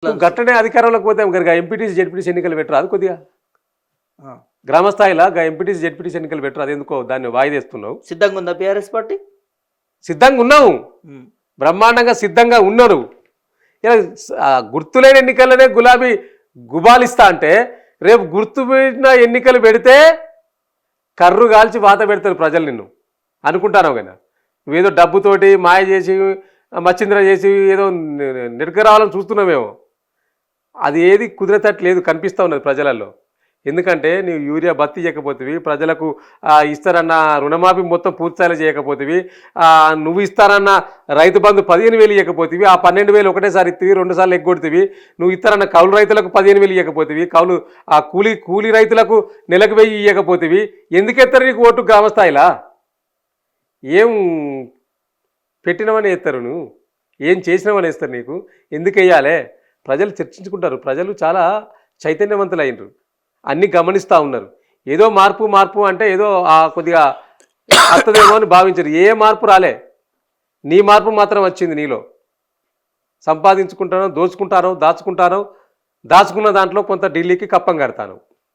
నువ్వు గట్టనే అధికారంలోకి పోతే గనుక ఎంపీటీసీ జెడ్పీటీసీ ఎన్నికలు పెట్టరు అది కొద్దిగా గ్రామ స్థాయిలో ఎంపీటీసీ జెడ్పీటీసీ ఎన్నికలు పెట్టరు అది ఎందుకో దాన్ని వాయిదేస్తున్నావు. సిద్ధంగా ఉందా బీఆర్ఎస్ పార్టీ? సిద్ధంగా ఉన్నావు, బ్రహ్మాండంగా సిద్ధంగా ఉన్నారు. ఇలా గుర్తులేని ఎన్నికలనే గులాబీ గుబాలిస్తా అంటే రేపు గుర్తుపోయిన ఎన్నికలు పెడితే కర్రు కాల్చి వాత పెడతారు ప్రజలు నిన్ను అనుకుంటాను. కానీ నువ్వేదో డబ్బుతోటి మాయ చేసి మచ్చింద్ర చేసి ఏదో నిర్గరావాలని చూస్తున్నామేమో, అది ఏది కుదిరేటట్లేదు కనిపిస్తూ ఉన్నది ప్రజలలో. ఎందుకంటే నీవు యూరియా భర్తీ చేయకపోతేవి, ప్రజలకు ఇస్తారన్న రుణమాఫీ మొత్తం పూర్తిస్థాయిలో చేయకపోతేవి, నువ్వు ఇస్తారన్న రైతు బంధు 15,000 ఇవ్వకపోతేవి, ఆ 12,000 ఒకటేసారి ఇస్తేవి, 2 సార్లు ఎగ్గొడుతీవి. నువ్వు ఇస్తారన్న కౌలు రైతులకు 15,000 ఇవ్వకపోతేవి, కౌలు ఆ కూలీ రైతులకు నెలకు 1000 ఇవ్వకపోతేవి. ఎందుకు ఎత్తారు నీకు ఓటు గ్రామస్థాయిలా? ఏం పెట్టినవని వేస్తారు, నువ్వు ఏం చేసినవని వేస్తారు, నీకు ఎందుకు వేయాలి? ప్రజలు చర్చించుకుంటారు. ప్రజలు చాలా చైతన్యవంతులు అయినరు, అన్నీ గమనిస్తూ ఉన్నారు. ఏదో మార్పు అంటే ఏదో కొద్దిగా వస్తుందేమో అని భావించరు. ఏ మార్పు రాలే, నీ మార్పు మాత్రం వచ్చింది. నీలో సంపాదించుకుంటానో, దోచుకుంటానో, దాచుకున్న దాంట్లో కొంత ఢిల్లీకి కప్పం కడతాను.